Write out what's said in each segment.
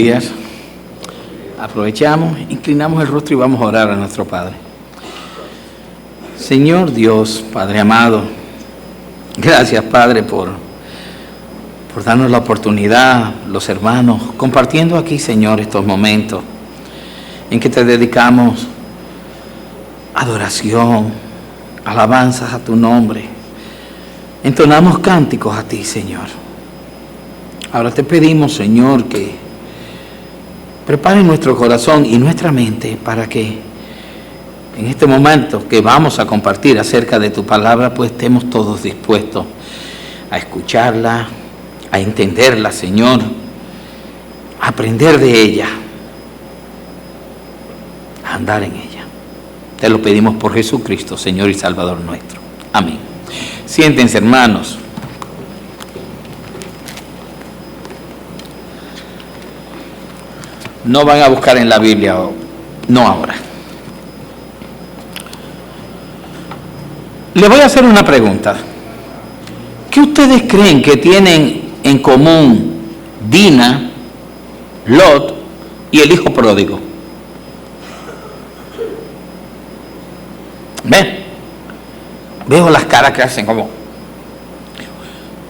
Días. Aprovechamos, inclinamos el rostro y vamos a orar a nuestro Padre. Señor Dios, Padre amado, gracias Padre por darnos la oportunidad, los hermanos, compartiendo aquí, Señor, estos momentos en que te dedicamos adoración, alabanzas a tu nombre. Entonamos cánticos a ti, Señor. Ahora te pedimos, Señor, que prepare nuestro corazón y nuestra mente para que en este momento que vamos a compartir acerca de tu palabra, pues estemos todos dispuestos a escucharla, a entenderla, Señor, a aprender de ella, a andar en ella. Te lo pedimos por Jesucristo, Señor y Salvador nuestro. Amén. Siéntense, hermanos. No van a buscar en la Biblia, no ahora. Les voy a hacer una pregunta. ¿Qué ustedes creen que tienen en común Dina, Lot y el hijo pródigo? ¿Ven? Veo las caras que hacen como...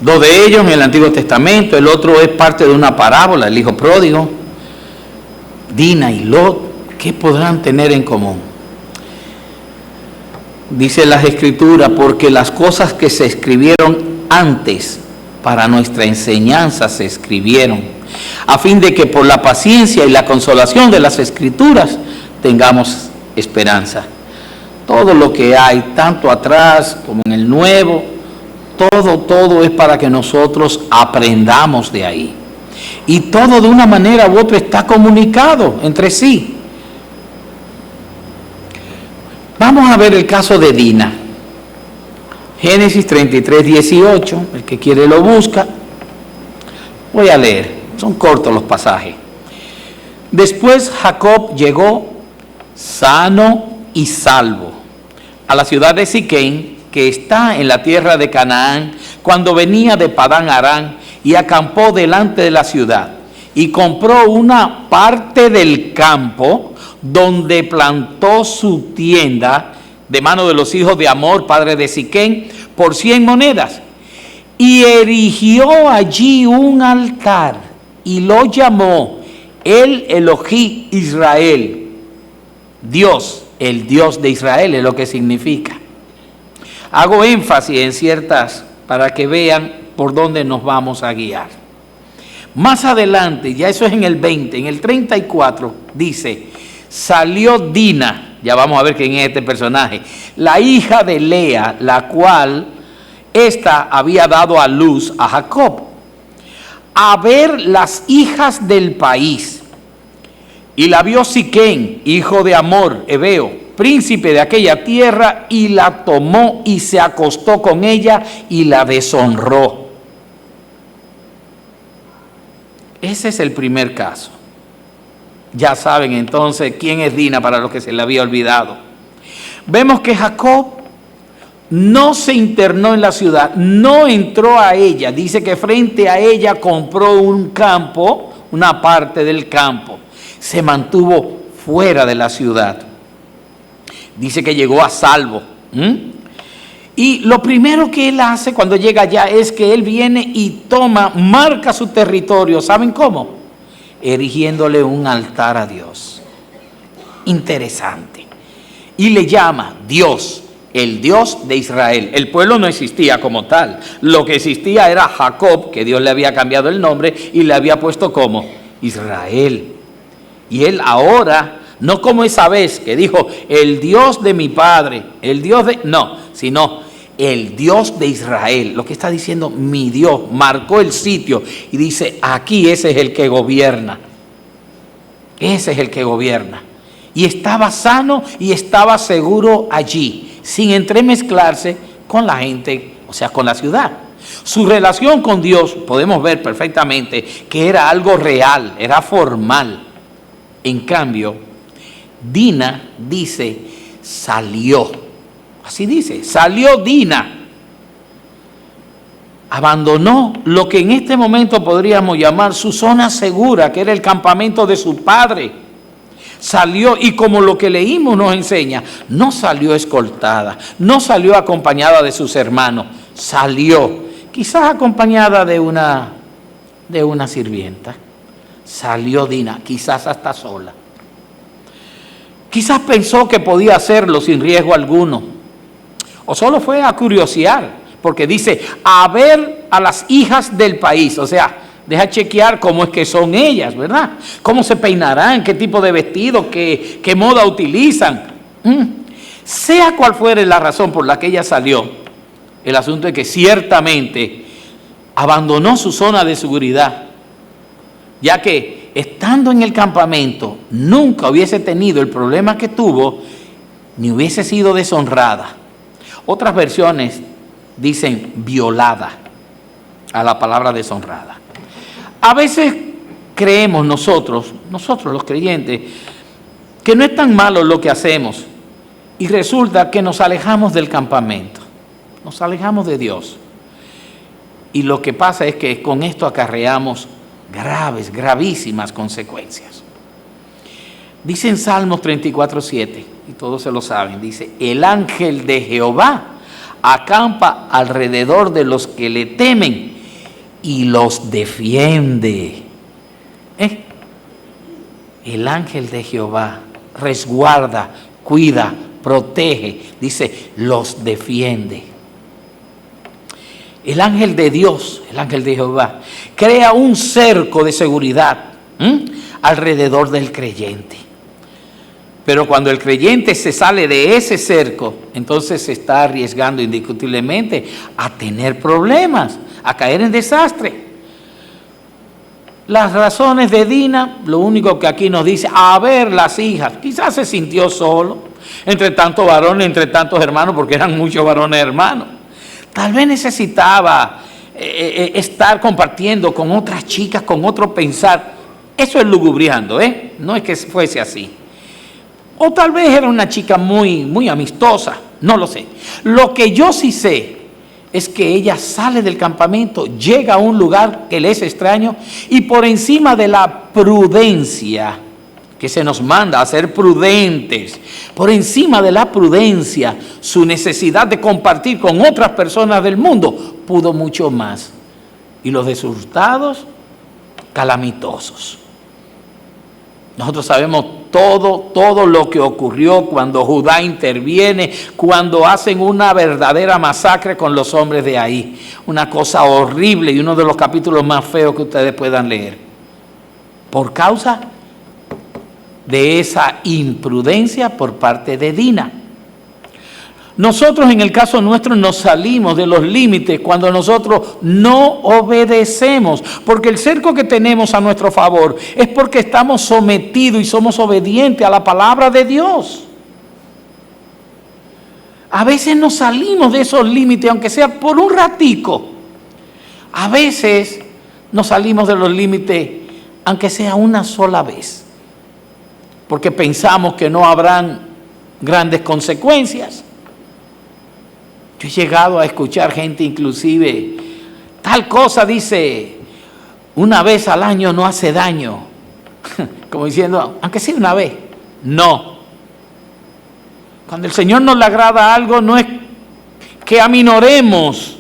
Dos de ellos en el Antiguo Testamento, el otro es parte de una parábola, el hijo pródigo. Dina y Lot, ¿qué podrán tener en común? Dice las Escrituras, porque las cosas que se escribieron antes para nuestra enseñanza se escribieron, a fin de que por la paciencia y la consolación de las Escrituras tengamos esperanza. Todo lo que hay, tanto atrás como en el Nuevo, todo es para que nosotros aprendamos de ahí. Y todo de una manera u otra está comunicado entre sí. Vamos a ver el caso de Dina. Génesis 33, 18. El que quiere lo busca. Voy a leer. Son cortos los pasajes. Después Jacob llegó sano y salvo a la ciudad de Siquem, que está en la tierra de Canaán, cuando venía de Padán Aram, y acampó delante de la ciudad, y compró una parte del campo donde plantó su tienda de mano de los hijos de Hamor, padre de Siquem, por 100 monedas, y erigió allí un altar, y lo llamó el Elohim Israel, Dios, el Dios de Israel es lo que significa. Hago énfasis en ciertas para que vean por dónde nos vamos a guiar. Más adelante, ya eso es en el 20, en el 34, dice, salió Dina, ya vamos a ver quién es este personaje, la hija de Lea, la cual ésta había dado a luz a Jacob, a ver las hijas del país. Y la vio Siquem, hijo de Hamor, Heveo, príncipe de aquella tierra, y la tomó y se acostó con ella y la deshonró. Ese es el primer caso. Ya saben entonces quién es Dina para los que se le había olvidado. Vemos que Jacob no se internó en la ciudad, no entró a ella. Dice que frente a ella compró un campo, una parte del campo. Se mantuvo fuera de la ciudad. Dice que llegó a salvo. Y lo primero que él hace cuando llega allá es que él viene y marca su territorio. ¿Saben cómo? Erigiéndole un altar a Dios. Interesante. Y le llama Dios, el Dios de Israel. El pueblo no existía como tal. Lo que existía era Jacob, que Dios le había cambiado el nombre y le había puesto como Israel. Y él ahora, no como esa vez que dijo, el Dios de mi padre, el Dios de... No, sino el Dios de Israel. Lo que está diciendo, mi Dios, marcó el sitio y dice, aquí ese es el que gobierna. Ese es el que gobierna. Y estaba sano y estaba seguro allí, sin entremezclarse con la gente, o sea, con la ciudad. Su relación con Dios, podemos ver perfectamente que era algo real, era formal. En cambio, Dina dice, salió. Así dice, salió Dina. abandonó lo que en este momento podríamos llamar su zona segura, que era el campamento de su padre. Salió, y como lo que leímos nos enseña, no salió escoltada, no salió acompañada de sus hermanos, salió, quizás acompañada de una sirvienta. Salió Dina, quizás hasta sola. Quizás pensó que podía hacerlo sin riesgo alguno. O solo fue a curiosear, porque dice, a ver a las hijas del país. O sea, deja chequear cómo es que son ellas, ¿verdad? Cómo se peinarán, qué tipo de vestido, qué moda utilizan. Sea cual fuere la razón por la que ella salió, el asunto es que ciertamente abandonó su zona de seguridad, ya que estando en el campamento nunca hubiese tenido el problema que tuvo, ni hubiese sido deshonrada. Otras versiones dicen violada a la palabra deshonrada. A veces creemos nosotros los creyentes, que no es tan malo lo que hacemos, y resulta que nos alejamos del campamento, nos alejamos de Dios. Y lo que pasa es que con esto acarreamos gravísimas consecuencias. Dice en Salmos 34:7, y todos se lo saben, dice, el ángel de Jehová acampa alrededor de los que le temen y los defiende. El ángel de Jehová resguarda, cuida, protege, dice, los defiende. El ángel de Dios, el ángel de Jehová, crea un cerco de seguridad alrededor del creyente. Pero cuando el creyente se sale de ese cerco, entonces se está arriesgando indiscutiblemente a tener problemas, a caer en desastre. Las razones de Dina, lo único que aquí nos dice, a ver las hijas, quizás se sintió solo, entre tantos varones, entre tantos hermanos, porque eran muchos varones hermanos. Tal vez necesitaba estar compartiendo con otras chicas, con otro pensar. Eso es lugubriando, no es que fuese así. O tal vez era una chica muy, muy amistosa, no lo sé. Lo que yo sí sé es que ella sale del campamento, llega a un lugar que le es extraño y por encima de la prudencia, que se nos manda a ser prudentes, por encima de la prudencia, su necesidad de compartir con otras personas del mundo, pudo mucho más. Y los resultados, calamitosos. Nosotros sabemos todo lo que ocurrió cuando Judá interviene, cuando hacen una verdadera masacre con los hombres de ahí. Una cosa horrible y uno de los capítulos más feos que ustedes puedan leer. Por causa de esa imprudencia por parte de Dina. Nosotros en el caso nuestro nos salimos de los límites cuando nosotros no obedecemos, porque el cerco que tenemos a nuestro favor es porque estamos sometidos y somos obedientes a la palabra de Dios. A veces nos salimos de esos límites, aunque sea por un ratico. A veces nos salimos de los límites, aunque sea una sola vez, porque pensamos que no habrán grandes consecuencias. Yo he llegado a escuchar gente inclusive, tal cosa dice, una vez al año no hace daño. Como diciendo, aunque sea una vez. No. Cuando el Señor nos le agrada algo, no es que aminoremos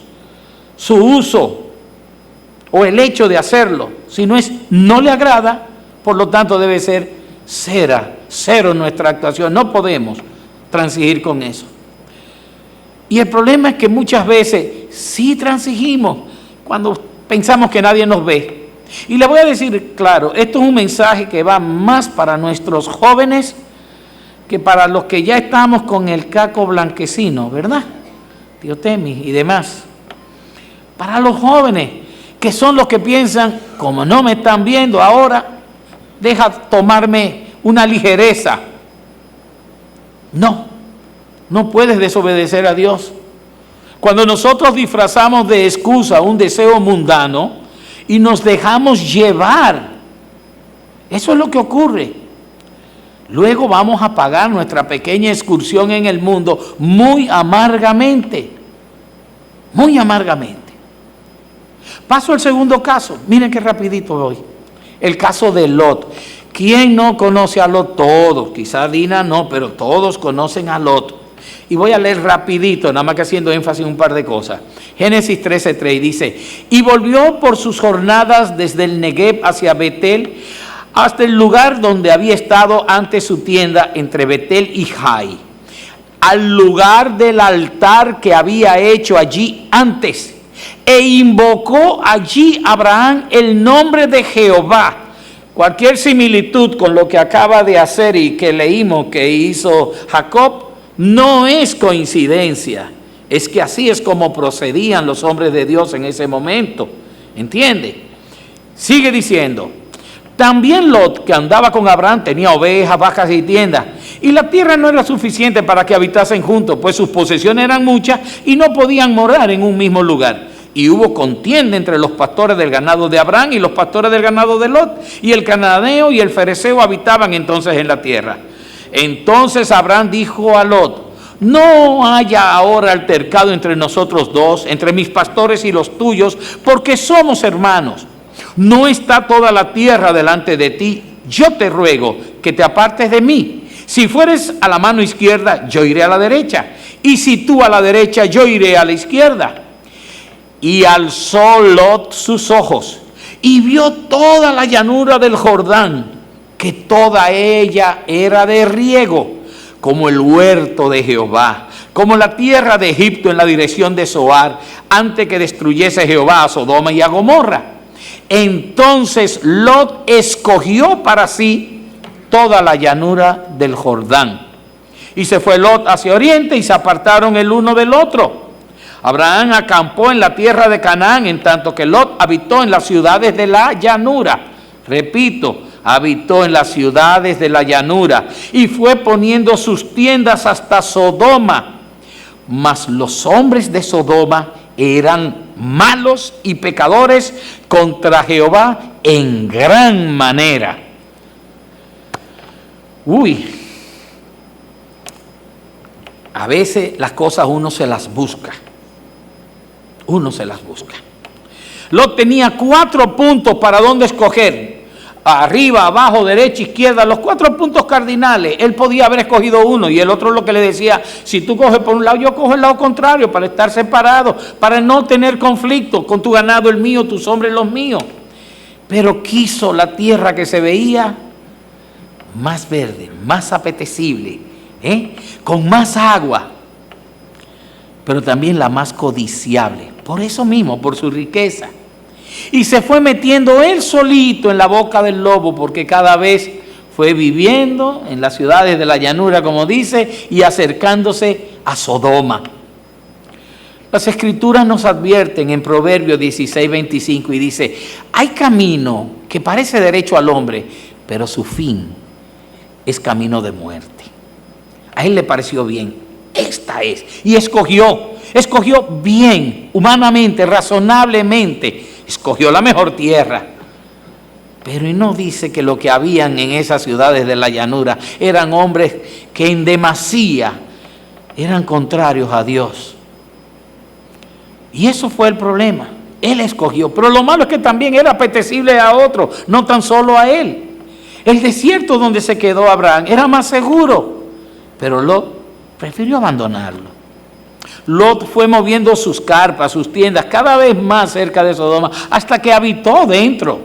su uso o el hecho de hacerlo, sino es no le agrada, por lo tanto debe ser cero nuestra actuación. No podemos transigir con eso. Y el problema es que muchas veces sí transigimos cuando pensamos que nadie nos ve. Y le voy a decir, claro, esto es un mensaje que va más para nuestros jóvenes que para los que ya estamos con el caco blanquecino, ¿verdad? Tío Temi y demás. Para los jóvenes, que son los que piensan, como no me están viendo ahora, deja tomarme una ligereza. No puedes desobedecer a Dios. Cuando nosotros disfrazamos de excusa un deseo mundano y nos dejamos llevar, eso es lo que ocurre. Luego vamos a pagar nuestra pequeña excursión en el mundo muy amargamente. Muy amargamente. Paso al segundo caso. Miren qué rapidito voy. El caso de Lot. ¿Quién no conoce a Lot? Todos. Quizás Dina no, pero todos conocen a Lot. Y voy a leer rapidito, nada más que haciendo énfasis en un par de cosas. Génesis 13:3 dice: y volvió por sus jornadas desde el Negev hacia Betel, hasta el lugar donde había estado antes su tienda entre Betel y Jai, al lugar del altar que había hecho allí antes, e invocó allí Abraham el nombre de Jehová. Cualquier similitud con lo que acaba de hacer y que leímos que hizo Jacob no es coincidencia, es que así es como procedían los hombres de Dios en ese momento. ¿Entiende? Sigue diciendo: también Lot, que andaba con Abraham, tenía ovejas, vacas y tiendas, y la tierra no era suficiente para que habitasen juntos, pues sus posesiones eran muchas y no podían morar en un mismo lugar. Y hubo contienda entre los pastores del ganado de Abraham y los pastores del ganado de Lot, y el cananeo y el fereceo habitaban entonces en la tierra. Entonces Abraham dijo a Lot: no haya ahora altercado entre nosotros dos, entre mis pastores y los tuyos, porque somos hermanos. No está toda la tierra delante de ti. Yo te ruego que te apartes de mí. Si fueres a la mano izquierda, yo iré a la derecha, y si tú a la derecha, yo iré a la izquierda. Y alzó Lot sus ojos y vio toda la llanura del Jordán, que toda ella era de riego, como el huerto de Jehová, como la tierra de Egipto en la dirección de Zoar, antes que destruyese Jehová a Sodoma y a Gomorra. Entonces Lot escogió para sí toda la llanura del Jordán. Y se fue Lot hacia oriente y se apartaron el uno del otro. Abraham acampó en la tierra de Canaán, en tanto que Lot habitó en las ciudades de la llanura. Repito, habitó en las ciudades de la llanura y fue poniendo sus tiendas hasta Sodoma. Mas los hombres de Sodoma eran malos y pecadores contra Jehová en gran manera. A veces las cosas uno se las busca. Lot tenía 4 puntos para dónde escoger: arriba, abajo, derecha, izquierda, los 4 puntos cardinales. Él podía haber escogido uno y el otro lo que le decía: si tú coges por un lado, yo cojo el lado contrario, para estar separados, para no tener conflicto, con tu ganado el mío, tus hombres los míos. Pero quiso la tierra que se veía más verde, más apetecible, con más agua, pero también la más codiciable, por eso mismo, por su riqueza. Y se fue metiendo él solito en la boca del lobo, porque cada vez fue viviendo en las ciudades de la llanura, como dice, y acercándose a Sodoma. Las Escrituras nos advierten en Proverbios 16:25 y dice: hay camino que parece derecho al hombre, pero su fin es camino de muerte. A él le pareció bien, esta es, y escogió bien, humanamente, razonablemente, escogió la mejor tierra. Pero y no dice que lo que habían en esas ciudades de la llanura eran hombres que en demasía eran contrarios a Dios. Y eso fue el problema. Él escogió, pero lo malo es que también era apetecible a otros, no tan solo a él. El desierto donde se quedó Abraham era más seguro, pero Lot prefirió abandonarlo. Lot fue moviendo sus carpas, sus tiendas cada vez más cerca de Sodoma, hasta que habitó dentro.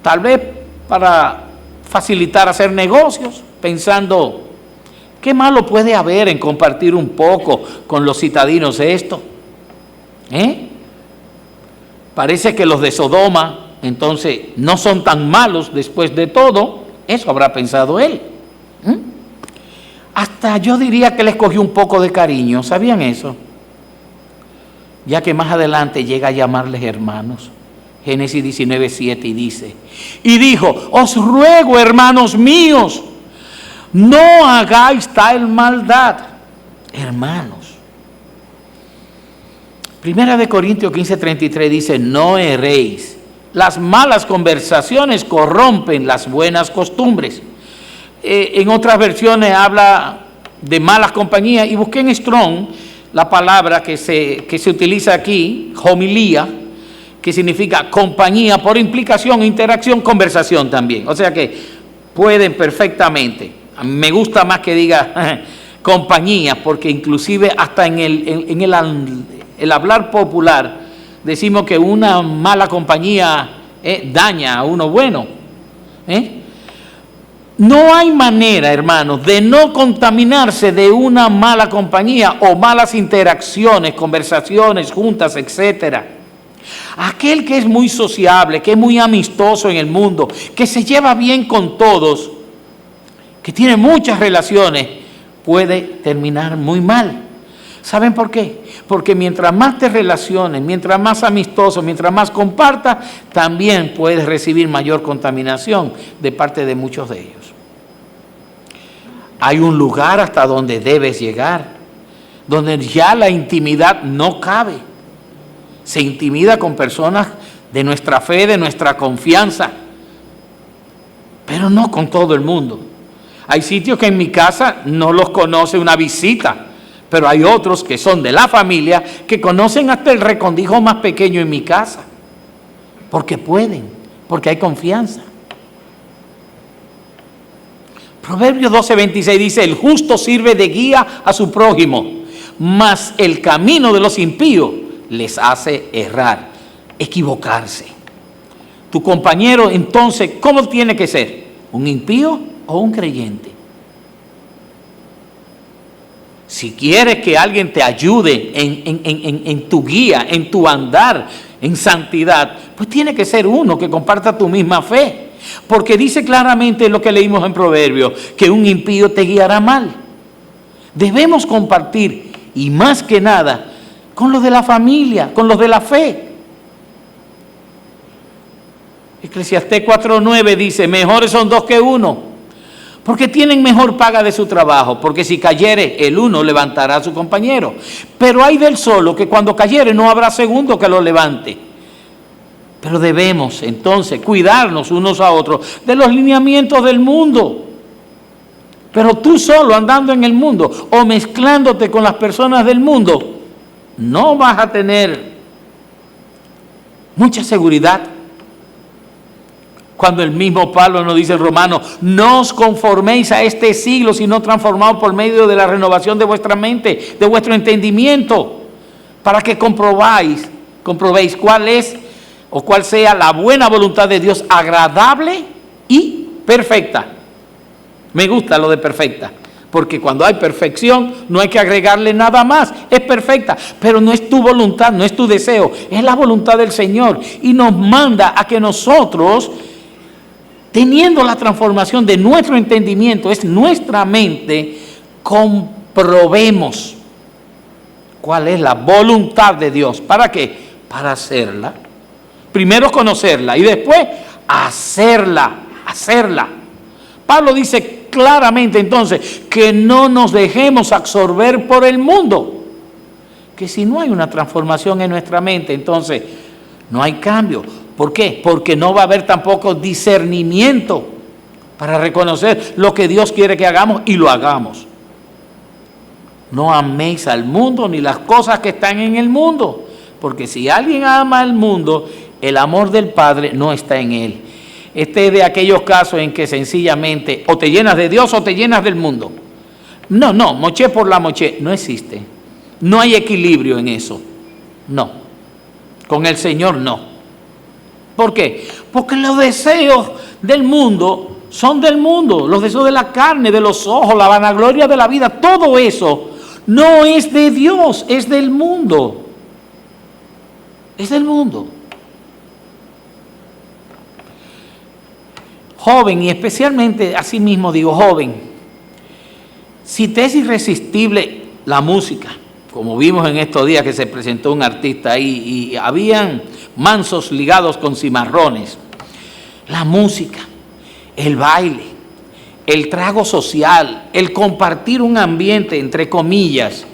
Tal vez para facilitar hacer negocios, pensando: ¿qué malo puede haber en compartir un poco con los citadinos esto? Parece que los de Sodoma entonces no son tan malos después de todo. Eso habrá pensado él. Hasta yo diría que le escogió un poco de cariño. ¿Sabían eso? Ya que más adelante llega a llamarles hermanos. Génesis 19:7 y dice: y dijo: os ruego, hermanos míos, no hagáis tal maldad. Hermanos. Primera de Corintios 15:33 dice: no erréis. Las malas conversaciones corrompen las buenas costumbres. En otras versiones habla de malas compañías, y busqué en Strong la palabra que se utiliza aquí, homilía, que significa compañía, por implicación, interacción, conversación también. O sea que pueden perfectamente. A mí me gusta más que diga compañía, porque inclusive hasta en el hablar popular decimos que una mala compañía daña a uno bueno. No hay manera, hermanos, de no contaminarse de una mala compañía o malas interacciones, conversaciones, juntas, etcétera. Aquel que es muy sociable, que es muy amistoso en el mundo, que se lleva bien con todos, que tiene muchas relaciones, puede terminar muy mal. ¿Saben por qué? Porque mientras más te relaciones, mientras más amistoso, mientras más compartas, también puedes recibir mayor contaminación de parte de muchos de ellos. Hay un lugar hasta donde debes llegar, donde ya la intimidad no cabe. Se intimida con personas de nuestra fe, de nuestra confianza, pero no con todo el mundo. Hay sitios que en mi casa no los conoce una visita, pero hay otros que son de la familia que conocen hasta el recondijo más pequeño en mi casa, porque pueden, porque hay confianza. Proverbios 12:26 dice: el justo sirve de guía a su prójimo, mas el camino de los impíos les hace errar, equivocarse. Tu compañero, entonces, ¿cómo tiene que ser? ¿Un impío o un creyente? Si quieres que alguien te ayude en tu guía, en tu andar, en santidad, pues tiene que ser uno que comparta tu misma fe. Porque dice claramente lo que leímos en Proverbios, que un impío te guiará mal. Debemos compartir, y más que nada, con los de la familia, con los de la fe. Eclesiastés 4:9 dice: mejores son dos que uno, porque tienen mejor paga de su trabajo, porque si cayere el uno levantará a su compañero. Pero hay del solo que cuando cayere no habrá segundo que lo levante. Pero debemos entonces cuidarnos unos a otros de los lineamientos del mundo. Pero tú solo andando en el mundo o mezclándote con las personas del mundo, no vas a tener mucha seguridad. Cuando el mismo Pablo nos dice en Romanos: no os conforméis a este siglo, sino transformaos por medio de la renovación de vuestra mente, de vuestro entendimiento, para que comprobéis cuál es o cuál sea la buena voluntad de Dios, agradable y perfecta. Me gusta lo de perfecta, porque cuando hay perfección no hay que agregarle nada más, es perfecta, pero no es tu voluntad, no es tu deseo, es la voluntad del Señor, y nos manda a que nosotros, teniendo la transformación de nuestro entendimiento, es nuestra mente, comprobemos cuál es la voluntad de Dios. ¿Para qué? Para hacerla. Primero conocerla y después hacerla. Pablo dice claramente entonces que no nos dejemos absorber por el mundo. Que si no hay una transformación en nuestra mente, entonces no hay cambio. ¿Por qué? Porque no va a haber tampoco discernimiento para reconocer lo que Dios quiere que hagamos y lo hagamos. No améis al mundo ni las cosas que están en el mundo, porque si alguien ama al mundo, el amor del Padre no está en él. Este es de aquellos casos en que sencillamente o te llenas de Dios o te llenas del mundo. No, moché por la moché, no existe. No hay equilibrio en eso. No. Con el Señor no. ¿Por qué? Porque los deseos del mundo son del mundo. Los deseos de la carne, de los ojos, la vanagloria de la vida, todo eso no es de Dios, es del mundo. Es del mundo. Joven, y especialmente así mismo digo joven, si te es irresistible la música, como vimos en estos días que se presentó un artista ahí y habían mansos ligados con cimarrones, la música, el baile, el trago social, el compartir un ambiente entre comillas,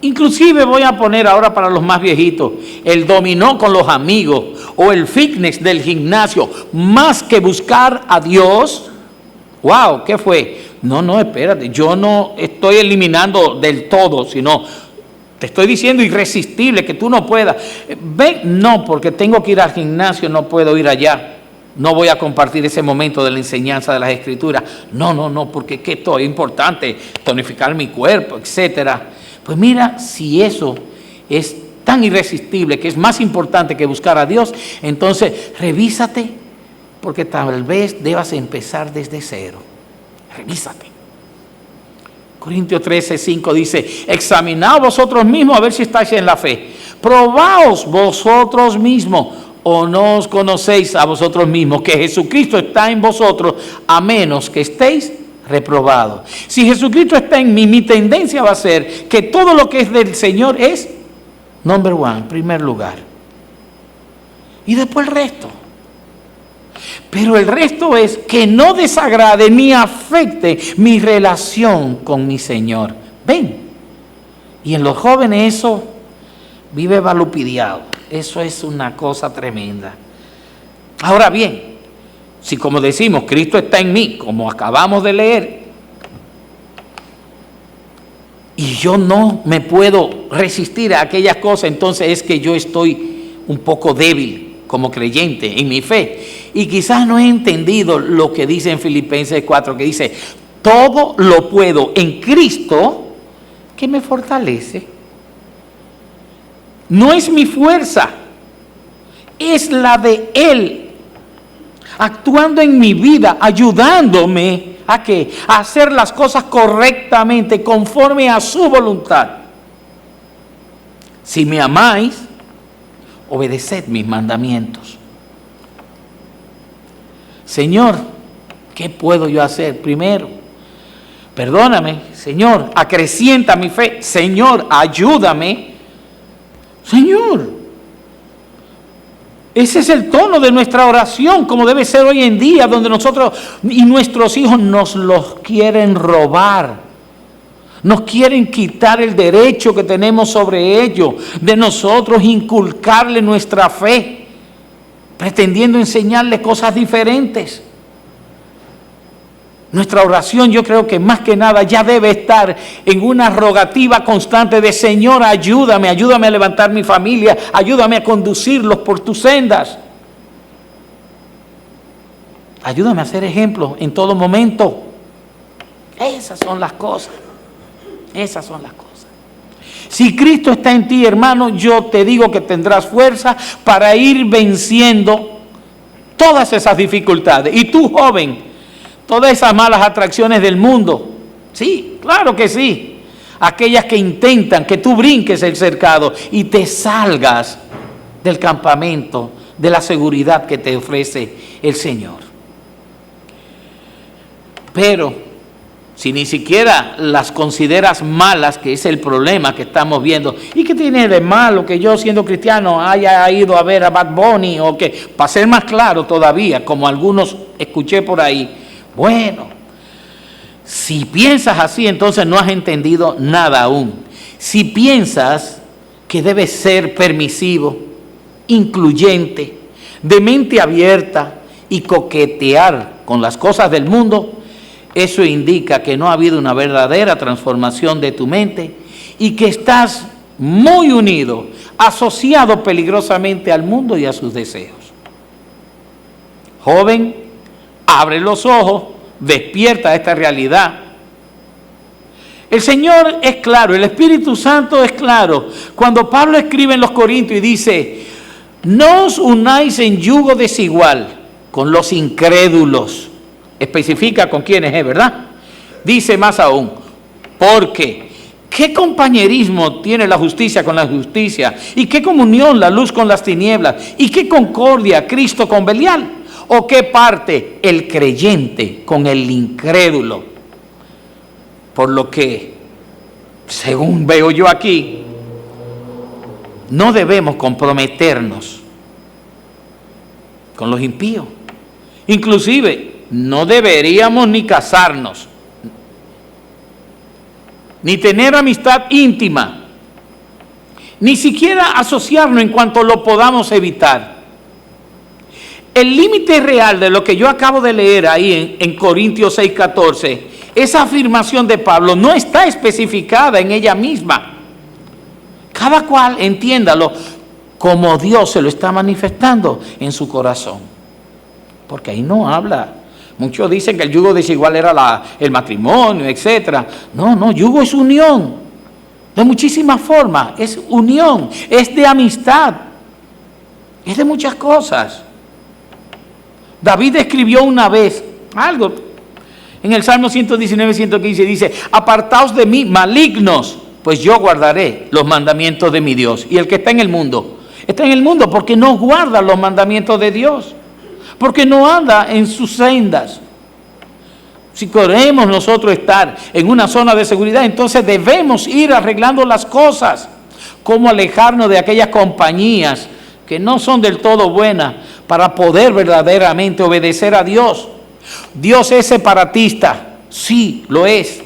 inclusive voy a poner ahora para los más viejitos, el dominó con los amigos o el fitness del gimnasio, más que buscar a Dios. ¡Wow! ¿Qué fue? No, espérate, yo no estoy eliminando del todo, sino Te estoy diciendo irresistible, que tú no puedas. Ven, no, porque tengo que ir al gimnasio, no puedo ir allá. No voy a compartir ese momento de la enseñanza de las Escrituras. No, porque ¿qué esto es importante? Tonificar mi cuerpo, etcétera. Pues mira, si eso es tan irresistible, que es más importante que buscar a Dios, entonces revísate, porque tal vez debas empezar desde cero. Revísate. Corintios 13:5 dice: examinaos vosotros mismos a ver si estáis en la fe. Probaos vosotros mismos, o no os conocéis a vosotros mismos, que Jesucristo está en vosotros, a menos que estéis reprobados. Si Jesucristo está en mí, mi tendencia va a ser que todo lo que es del Señor es number one, primer lugar. Y después el resto. Pero el resto es que no desagrade ni afecte mi relación con mi Señor. Ven. Y en los jóvenes eso vive valupidiado. Eso es una cosa tremenda. Ahora bien, si como decimos, Cristo está en mí, como acabamos de leer, y yo no me puedo resistir a aquellas cosas, entonces es que yo estoy un poco débil como creyente en mi fe. Y quizás no he entendido lo que dice en Filipenses 4, que dice: todo lo puedo en Cristo que me fortalece. No es mi fuerza, es la de Él, actuando en mi vida, ayudándome ¿a qué? A hacer las cosas correctamente, conforme a su voluntad. Si me amáis, obedeced mis mandamientos. Señor, ¿qué puedo yo hacer? Primero, perdóname. Señor, acrecienta mi fe. Señor, ayúdame. Señor, ese es el tono de nuestra oración, como debe ser hoy en día, donde nosotros y nuestros hijos nos los quieren robar. Nos quieren quitar el derecho que tenemos sobre ellos, de nosotros inculcarle nuestra fe, pretendiendo enseñarle cosas diferentes. Nuestra oración, yo creo que más que nada ya debe estar en una rogativa constante de: Señor, ayúdame a levantar mi familia, ayúdame a conducirlos por tus sendas. Ayúdame a ser ejemplo en todo momento. Esas son las cosas. Esas son las cosas. Si Cristo está en ti, hermano, yo te digo que tendrás fuerza para ir venciendo todas esas dificultades. Y tú, joven, todas esas malas atracciones del mundo. Sí, claro que sí. Aquellas que intentan que tú brinques el cercado y te salgas del campamento, de la seguridad que te ofrece el Señor. Pero si ni siquiera las consideras malas, que es el problema que estamos viendo, ¿y qué tiene de malo que yo, siendo cristiano, haya ido a ver a Bad Bunny? O que, para ser más claro todavía, como algunos escuché por ahí, bueno, si piensas así, entonces no has entendido nada aún. Si piensas que debes ser permisivo, incluyente, de mente abierta y coquetear con las cosas del mundo, eso indica que no ha habido una verdadera transformación de tu mente y que estás muy unido, asociado peligrosamente al mundo y a sus deseos. Joven, abre los ojos, despierta a esta realidad. El Señor es claro, el Espíritu Santo es claro. Cuando Pablo escribe en los Corintios y dice: no os unáis en yugo desigual con los incrédulos. Especifica con quiénes es, ¿verdad? Dice más aún: porque ¿qué compañerismo tiene la justicia con la injusticia? ¿Y qué comunión la luz con las tinieblas? ¿Y qué concordia Cristo con Belial? ¿O qué parte el creyente con el incrédulo? Por lo que, según veo yo aquí, no debemos comprometernos con los impíos. Inclusive, no deberíamos ni casarnos, ni tener amistad íntima, ni siquiera asociarnos en cuanto lo podamos evitar. El límite real de lo que yo acabo de leer ahí en Corintios 6:14, esa afirmación de Pablo no está especificada en ella misma. Cada cual entiéndalo como Dios se lo está manifestando en su corazón. Porque ahí no habla. Muchos dicen que el yugo desigual era el matrimonio, etc. No, yugo es unión. De muchísimas formas. Es unión, es de amistad. Es de muchas cosas. David escribió una vez algo. En el Salmo 119, 115 dice: apartaos de mí, malignos, pues yo guardaré los mandamientos de mi Dios. Y el que está en el mundo porque no guarda los mandamientos de Dios, porque no anda en sus sendas. Si queremos nosotros estar en una zona de seguridad, entonces debemos ir arreglando las cosas. Cómo alejarnos de aquellas compañías que no son del todo buenas para poder verdaderamente obedecer a Dios. Dios es separatista, sí, lo es.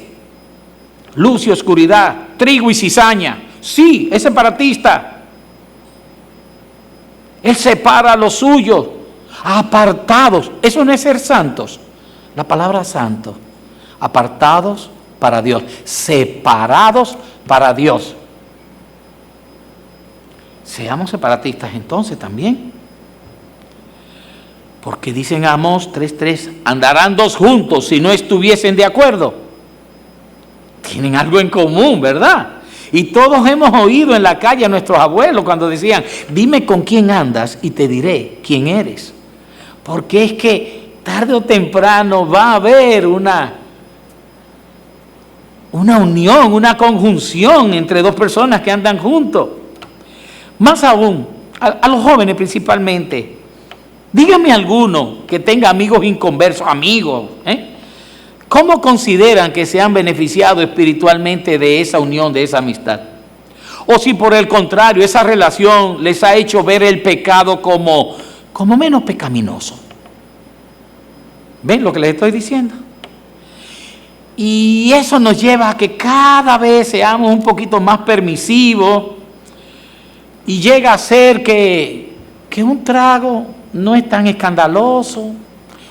Luz y oscuridad, trigo y cizaña, sí, es separatista. Él separa a los suyos, apartados. Eso no es ser santos. La palabra santo, apartados para Dios, separados para Dios. Seamos separatistas entonces también. Porque dicen Amós 3:3, andarán dos juntos si no estuviesen de acuerdo. Tienen algo en común, ¿verdad? Y todos hemos oído en la calle a nuestros abuelos cuando decían: dime con quién andas y te diré quién eres. Porque es que tarde o temprano va a haber una unión, una conjunción entre dos personas que andan juntos. Más aún, a los jóvenes principalmente. Dígame alguno que tenga amigos inconversos, amigos, ¿cómo consideran que se han beneficiado espiritualmente de esa unión, de esa amistad? O si por el contrario, esa relación les ha hecho ver el pecado como menos pecaminoso. ¿Ven lo que les estoy diciendo? Y eso nos lleva a que cada vez seamos un poquito más permisivos y llega a ser que un trago no es tan escandaloso,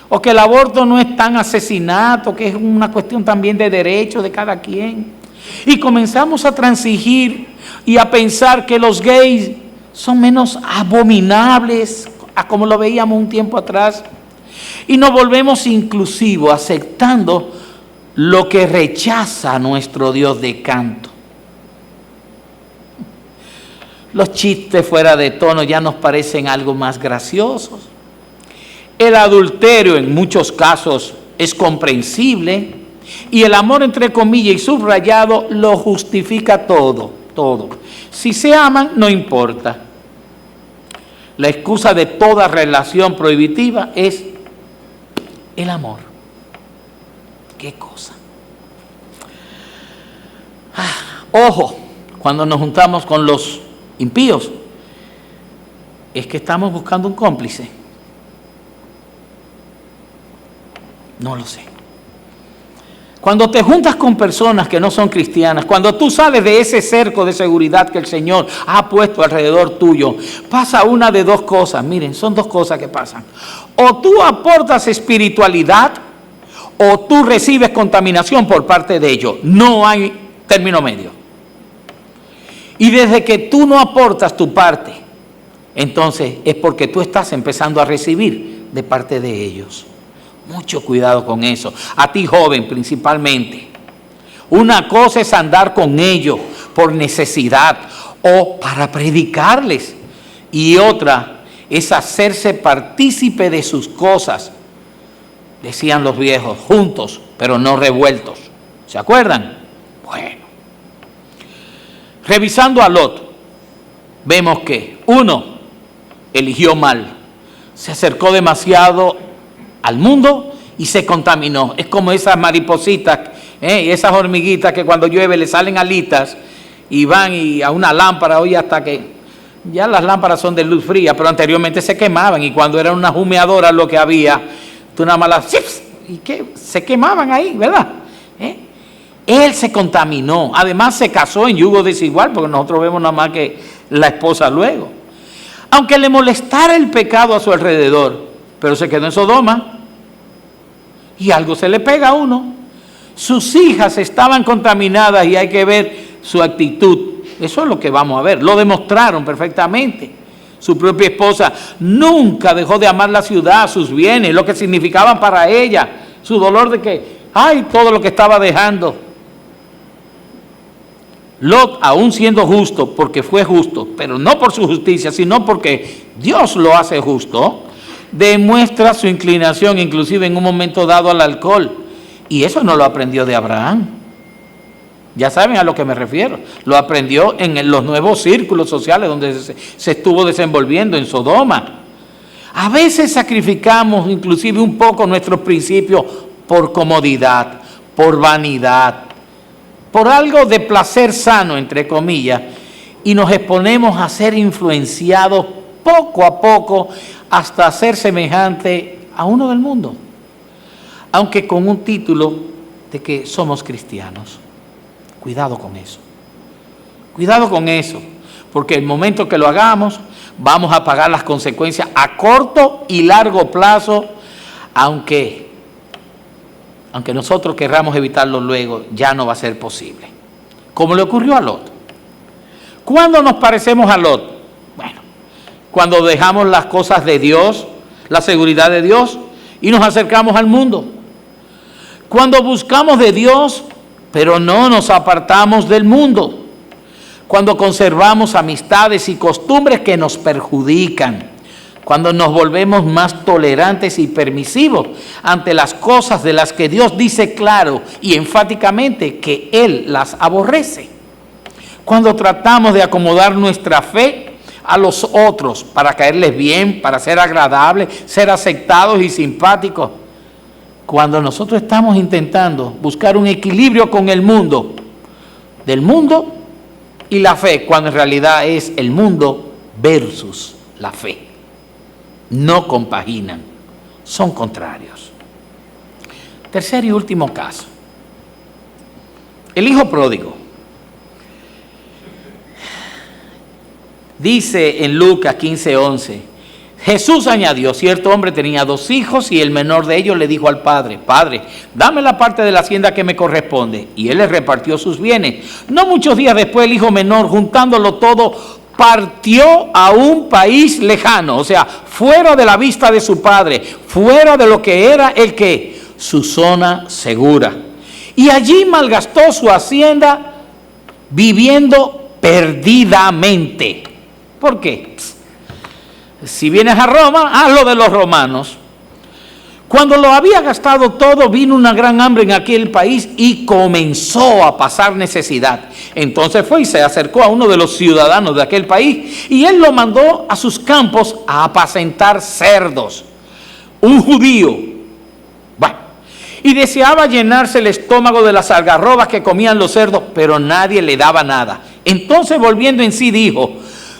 o que el aborto no es tan asesinato, que es una cuestión también de derecho de cada quien. Y comenzamos a transigir y a pensar que los gays son menos abominables, a como lo veíamos un tiempo atrás, y nos volvemos inclusivos, aceptando lo que rechaza nuestro Dios de canto. Los chistes fuera de tono ya nos parecen algo más graciosos. El adulterio en muchos casos es comprensible y el amor entre comillas y subrayado lo justifica todo. Si se aman, no importa. La excusa de toda relación prohibitiva es el amor. ¿Qué cosa? Ojo, cuando nos juntamos con los impíos, es que estamos buscando un cómplice. No lo sé. Cuando te juntas con personas que no son cristianas, cuando tú sales de ese cerco de seguridad que el Señor ha puesto alrededor tuyo, pasa una de dos cosas. Miren, son dos cosas que pasan. O tú aportas espiritualidad, o tú recibes contaminación por parte de ellos. No hay término medio. Y desde que tú no aportas tu parte, entonces es porque tú estás empezando a recibir de parte de ellos. Mucho cuidado con eso. A ti, joven, principalmente. Una cosa es andar con ellos por necesidad o para predicarles. Y otra es hacerse partícipe de sus cosas. Decían los viejos, juntos, pero no revueltos. ¿Se acuerdan? Bueno. Revisando a Lot, vemos que uno eligió mal, se acercó demasiado al mundo y se contaminó. Es como esas maripositas, esas hormiguitas que cuando llueve le salen alitas y van y a una lámpara, hoy hasta que ya las lámparas son de luz fría, pero anteriormente se quemaban y cuando eran unas humeadoras lo que había, tú nada más las chips y que se quemaban ahí, ¿verdad? Él se contaminó, además se casó en yugo desigual, porque nosotros vemos nada más que la esposa luego. Aunque le molestara el pecado a su alrededor, pero se quedó en Sodoma y algo se le pega a uno. Sus hijas estaban contaminadas y hay que ver su actitud Eso es lo que vamos a ver. Lo demostraron perfectamente. Su propia esposa nunca dejó de amar la ciudad, sus bienes, lo que significaban para ella, su dolor de que, ay, todo lo que estaba dejando. Lot, aún siendo justo, porque fue justo, pero no por su justicia, sino porque Dios lo hace justo, demuestra su inclinación, inclusive en un momento dado, al alcohol. Y eso no lo aprendió de Abraham. Ya saben a lo que me refiero. Lo aprendió en los nuevos círculos sociales donde se estuvo desenvolviendo en Sodoma. A veces sacrificamos inclusive un poco nuestros principios por comodidad, por vanidad, por algo de placer sano, entre comillas, y nos exponemos a ser influenciados poco a poco hasta ser semejante a uno del mundo, aunque con un título de que somos cristianos. Cuidado con eso. Cuidado con eso, porque el momento que lo hagamos, vamos a pagar las consecuencias a corto y largo plazo, aunque nosotros querramos evitarlo luego, ya no va a ser posible. Como le ocurrió a Lot. ¿Cuándo nos parecemos a Lot? Bueno, cuando dejamos las cosas de Dios, la seguridad de Dios, y nos acercamos al mundo. Cuando buscamos de Dios, pero no nos apartamos del mundo. Cuando conservamos amistades y costumbres que nos perjudican. Cuando nos volvemos más tolerantes y permisivos ante las cosas de las que Dios dice claro y enfáticamente que Él las aborrece. Cuando tratamos de acomodar nuestra fe a los otros para caerles bien, para ser agradables, ser aceptados y simpáticos. Cuando nosotros estamos intentando buscar un equilibrio con el mundo, del mundo y la fe, cuando en realidad es el mundo versus la fe. No compaginan, son contrarios. Tercer y último caso. El hijo pródigo. Dice en Lucas 15:11, Jesús añadió, cierto hombre tenía 2 hijos y el menor de ellos le dijo al padre, Padre, dame la parte de la hacienda que me corresponde. Y él le repartió sus bienes. No muchos días después el hijo menor, juntándolo todo, partió a un país lejano, o sea, fuera de la vista de su padre, fuera de lo que era el que, su zona segura. Y allí malgastó su hacienda viviendo perdidamente. ¿Por qué? Si vienes a Roma, haz lo de los romanos. Cuando lo había gastado todo, vino una gran hambre en aquel país y comenzó a pasar necesidad. Entonces fue y se acercó a uno de los ciudadanos de aquel país y él lo mandó a sus campos a apacentar cerdos. Un judío. Bueno, y deseaba llenarse el estómago de las algarrobas que comían los cerdos, pero nadie le daba nada. Entonces volviendo en sí dijo,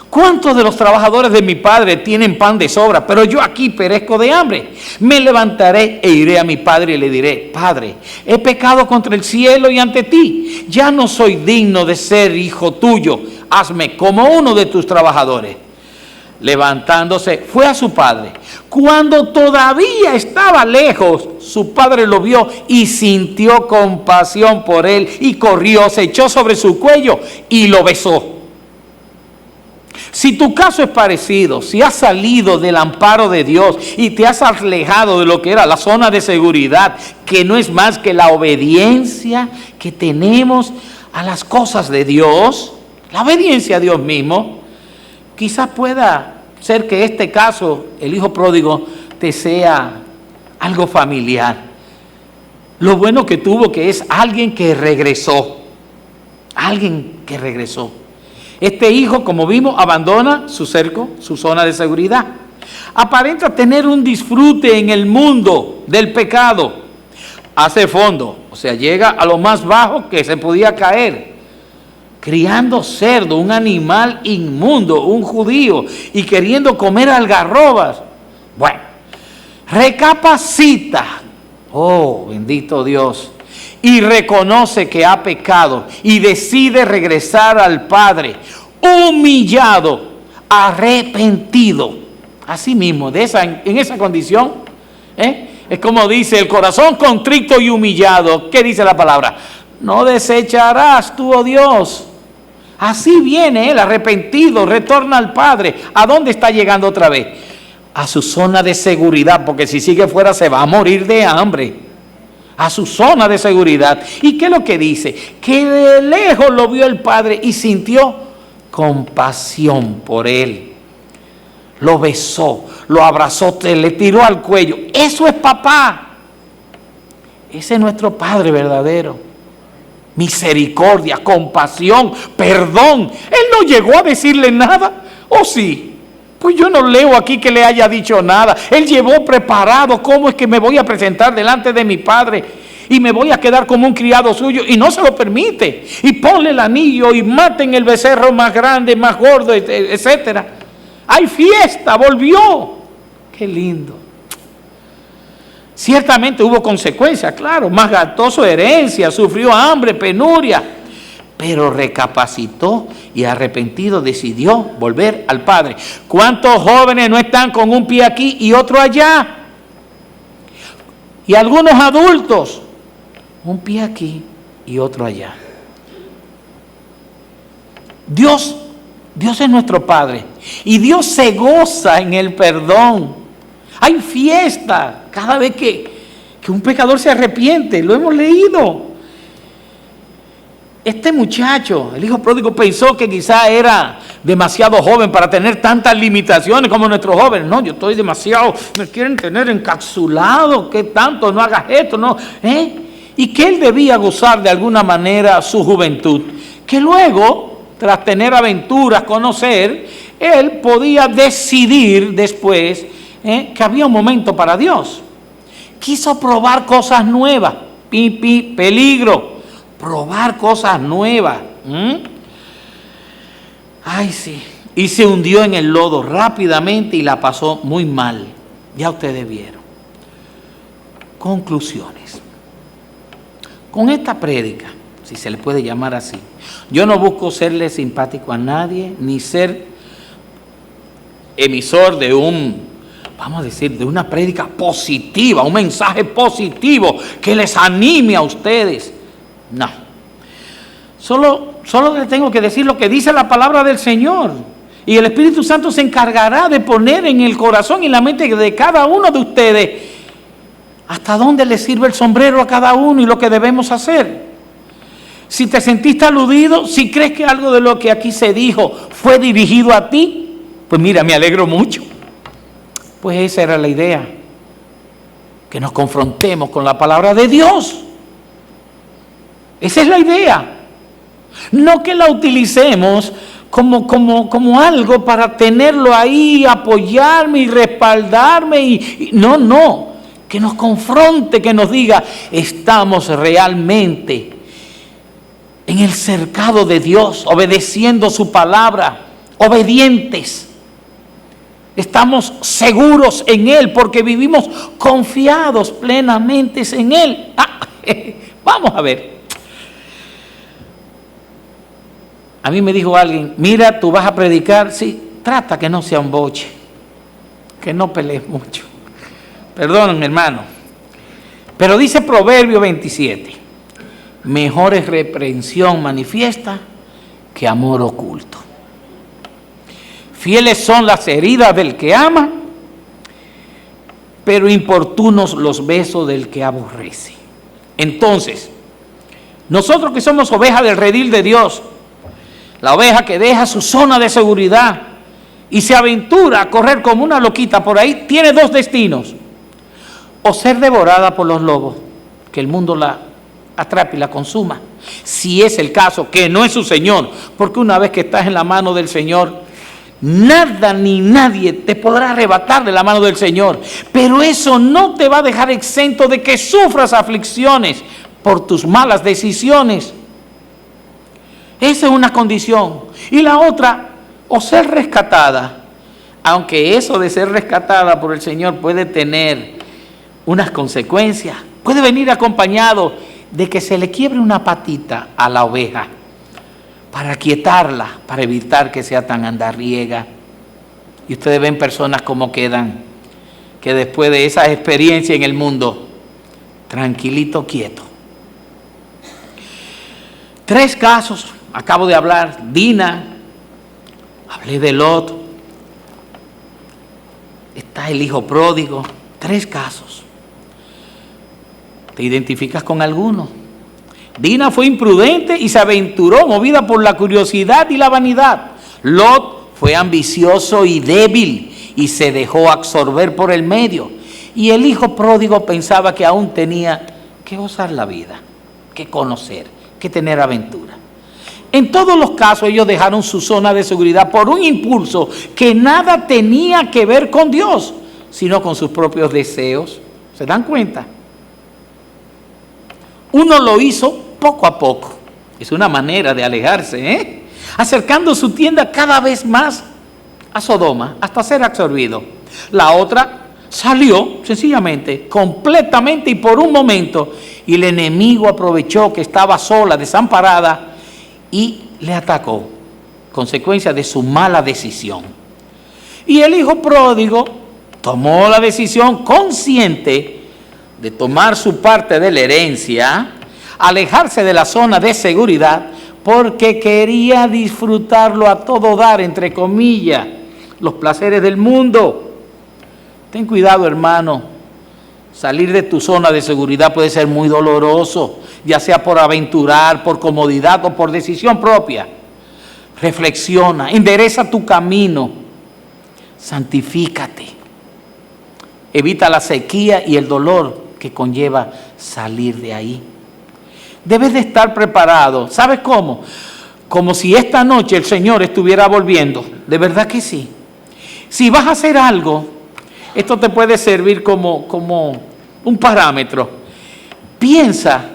¿cuántos de los trabajadores de mi padre tienen pan de sobra? Pero yo aquí perezco de hambre. Me levantaré e iré a mi padre y le diré, Padre, he pecado contra el cielo y ante ti. Ya no soy digno de ser hijo tuyo. Hazme como uno de tus trabajadores. Levantándose, fue a su padre. Cuando todavía estaba lejos, su padre lo vio y sintió compasión por él y corrió, se echó sobre su cuello y lo besó. Si tu caso es parecido, si has salido del amparo de Dios y te has alejado de lo que era la zona de seguridad, que no es más que la obediencia que tenemos a las cosas de Dios, la obediencia a Dios mismo, quizás pueda ser que este caso, el hijo pródigo, te sea algo familiar. Lo bueno que tuvo que es alguien que regresó, alguien que regresó. Este hijo, como vimos, abandona su cerco, su zona de seguridad. Aparenta tener un disfrute en el mundo del pecado. Hace fondo, o sea, llega a lo más bajo que se podía caer. Criando cerdo, un animal inmundo, un judío, y queriendo comer algarrobas. Bueno, recapacita. Oh, bendito Dios. Y reconoce que ha pecado y decide regresar al Padre, humillado, arrepentido. Así mismo, en esa condición, es como dice, el corazón contrito y humillado. ¿Qué dice la palabra? No desecharás tú, oh Dios. Así viene él arrepentido, retorna al Padre. ¿A dónde está llegando otra vez? A su zona de seguridad, porque si sigue fuera se va a morir de hambre. A su zona de seguridad. ¿Y qué es lo que dice? Que de lejos lo vio el Padre y sintió compasión por él. Lo besó, lo abrazó, le tiró al cuello. Eso es papá. Ese es nuestro Padre verdadero. Misericordia, compasión, perdón. Él no llegó a decirle nada. ¿O sí? Pues yo no leo aquí que le haya dicho nada. Él llevó preparado cómo es que me voy a presentar delante de mi Padre y me voy a quedar como un criado suyo, y no se lo permite. Y ponle el anillo y maten el becerro más grande, más gordo, etcétera. Hay fiesta, volvió. Qué lindo. Ciertamente hubo consecuencias, claro, más gastó su herencia, sufrió hambre, penuria, pero recapacitó y arrepentido decidió volver al Padre. ¿Cuántos jóvenes no están con un pie aquí y otro allá? Y algunos adultos, un pie aquí y otro allá. Dios es nuestro Padre y Dios se goza en el perdón. Hay fiesta cada vez que un pecador se arrepiente. Lo hemos leído. Este muchacho, el hijo pródigo, pensó que quizá era demasiado joven para tener tantas limitaciones como nuestros jóvenes. No, yo estoy demasiado, me quieren tener encapsulado, ¿qué tanto? No hagas esto, no. Y que él debía gozar de alguna manera su juventud. Que luego, tras tener aventuras, conocer, él podía decidir después que había un momento para Dios. Quiso probar cosas nuevas. Peligro. Probar cosas nuevas. Ay, sí. Y se hundió en el lodo rápidamente y la pasó muy mal. Ya ustedes vieron. Conclusiones. Con esta prédica, si se le puede llamar así, yo no busco serle simpático a nadie, ni ser emisor de vamos a decir, de una prédica positiva, un mensaje positivo que les anime a ustedes. No. Solo les tengo que decir lo que dice la palabra del Señor. Y el Espíritu Santo se encargará de poner en el corazón y la mente de cada uno de ustedes hasta dónde le sirve el sombrero a cada uno y lo que debemos hacer. Si te sentiste aludido, si crees que algo de lo que aquí se dijo fue dirigido a ti, pues mira, me alegro mucho. Pues esa era la idea, que nos confrontemos con la palabra de Dios. Esa es la idea. No que la utilicemos como algo para tenerlo ahí, apoyarme y respaldarme. No. Que nos confronte, que nos diga, estamos realmente en el cercado de Dios, obedeciendo su palabra, obedientes. Estamos seguros en Él porque vivimos confiados plenamente en Él. Vamos a ver. A mí me dijo alguien, mira, tú vas a predicar, sí, trata que no sea un boche, que no pelees mucho. Perdón, hermano. Pero dice Proverbio 27, mejor es reprensión manifiesta que amor oculto. Fieles son las heridas del que ama, pero importunos los besos del que aborrece. Entonces, nosotros que somos ovejas del redil de Dios, la oveja que deja su zona de seguridad y se aventura a correr como una loquita por ahí, tiene dos destinos: o ser devorada por los lobos, que el mundo la atrape y la consuma, si es el caso, que no es su Señor, porque una vez que estás en la mano del Señor, nada ni nadie te podrá arrebatar de la mano del Señor. Pero eso no te va a dejar exento de que sufras aflicciones por tus malas decisiones. Esa es una condición. Y la otra, o ser rescatada, aunque eso de ser rescatada por el Señor puede tener unas consecuencias, puede venir acompañado de que se le quiebre una patita a la oveja para quietarla, para evitar que sea tan andarriega. Y ustedes ven personas como quedan, que después de esa experiencia en el mundo, tranquilito, quieto. 3 casos acabo de hablar, Dina, hablé de Lot, está el hijo pródigo, 3 casos. ¿Te identificas con alguno? Dina fue imprudente y se aventuró movida por la curiosidad y la vanidad. Lot fue ambicioso y débil y se dejó absorber por el medio. Y el hijo pródigo pensaba que aún tenía que gozar la vida, que conocer, que tener aventura. En todos los casos ellos dejaron su zona de seguridad por un impulso que nada tenía que ver con Dios, sino con sus propios deseos. ¿Se dan cuenta? Uno lo hizo poco a poco. Es una manera de alejarse, acercando su tienda cada vez más a Sodoma hasta ser absorbido. La otra salió sencillamente, completamente y por un momento, y el enemigo aprovechó que estaba sola, desamparada, y le atacó, consecuencia de su mala decisión. Y el hijo pródigo tomó la decisión consciente de tomar su parte de la herencia, alejarse de la zona de seguridad, porque quería disfrutarlo a todo dar, entre comillas, los placeres del mundo. Ten cuidado, hermano. Salir de tu zona de seguridad puede ser muy doloroso, ya sea por aventurar, por comodidad o por decisión propia. Reflexiona, endereza tu camino, santifícate. Evita la sequía y el dolor que conlleva salir de ahí. Debes de estar preparado. ¿Sabes cómo? Como si esta noche el Señor estuviera volviendo. De verdad que sí. Si vas a hacer algo, esto te puede servir como un parámetro. Piensa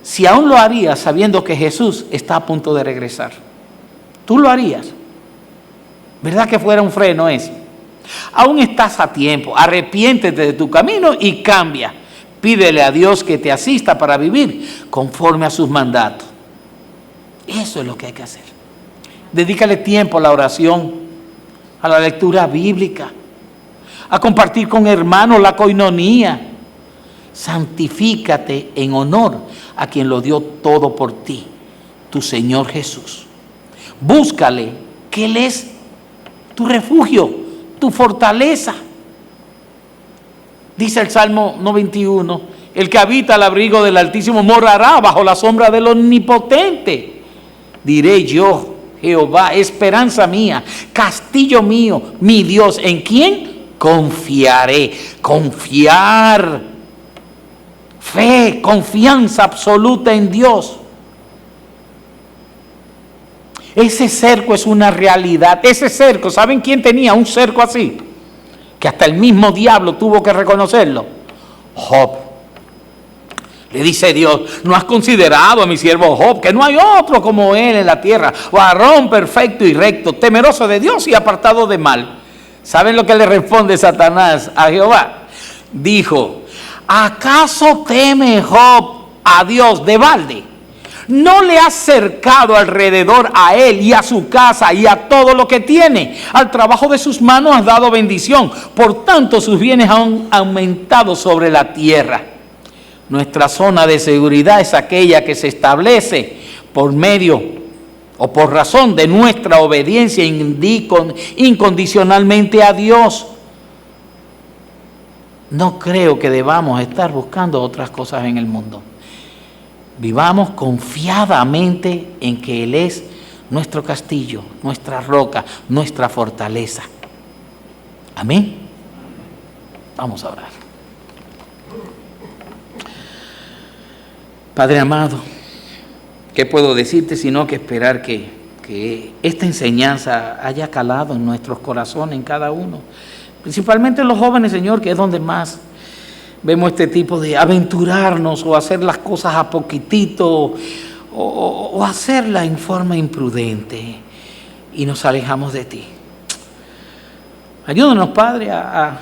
si aún lo harías sabiendo que Jesús está a punto de regresar. ¿Tú lo harías? ¿Verdad que fuera un freno eso? Aún estás a tiempo. Arrepiéntete de tu camino y cambia. Pídele a Dios que te asista para vivir conforme a sus mandatos. Eso es lo que hay que hacer. Dedícale tiempo a la oración, a la lectura bíblica, a compartir con hermanos la coinonía. Santifícate en honor a quien lo dio todo por ti, tu Señor Jesús. Búscale, que Él es tu refugio, tu fortaleza. Dice el Salmo 91, el que habita al abrigo del Altísimo morará bajo la sombra del Omnipotente. Diré yo, Jehová, esperanza mía, castillo mío, mi Dios, ¿en quién confiaré? Confiar, fe, confianza absoluta en Dios. Ese cerco es una realidad. Ese cerco, ¿saben quién tenía un cerco así? Que hasta el mismo diablo tuvo que reconocerlo. Job. Le dice Dios, ¿no has considerado a mi siervo Job, que no hay otro como él en la tierra, varón perfecto y recto, temeroso de Dios y apartado de mal? ¿Saben lo que le responde Satanás a Jehová? Dijo, ¿acaso teme Job a Dios de balde? ¿No le has cercado alrededor a él y a su casa y a todo lo que tiene? Al trabajo de sus manos has dado bendición. Por tanto, sus bienes han aumentado sobre la tierra. Nuestra zona de seguridad es aquella que se establece por medio o por razón de nuestra obediencia incondicionalmente a Dios. No creo que debamos estar buscando otras cosas en el mundo. Vivamos confiadamente en que Él es nuestro castillo, nuestra roca, nuestra fortaleza. Amén. Vamos a orar. Padre amado, ¿qué puedo decirte sino que esperar que esta enseñanza haya calado en nuestros corazones, en cada uno? Principalmente en los jóvenes, Señor, que es donde más vemos este tipo de aventurarnos o hacer las cosas a poquitito o hacerlas en forma imprudente y nos alejamos de ti. Ayúdanos, Padre, a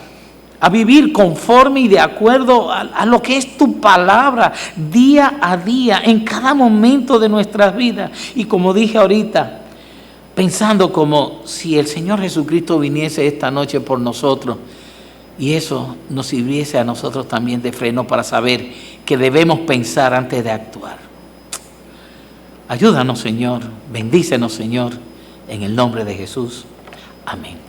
vivir conforme y de acuerdo a lo que es tu palabra día a día, en cada momento de nuestras vidas. Y como dije ahorita, pensando como si el Señor Jesucristo viniese esta noche por nosotros, y eso nos sirviese a nosotros también de freno para saber que debemos pensar antes de actuar. Ayúdanos, Señor. Bendícenos, Señor, en el nombre de Jesús. Amén.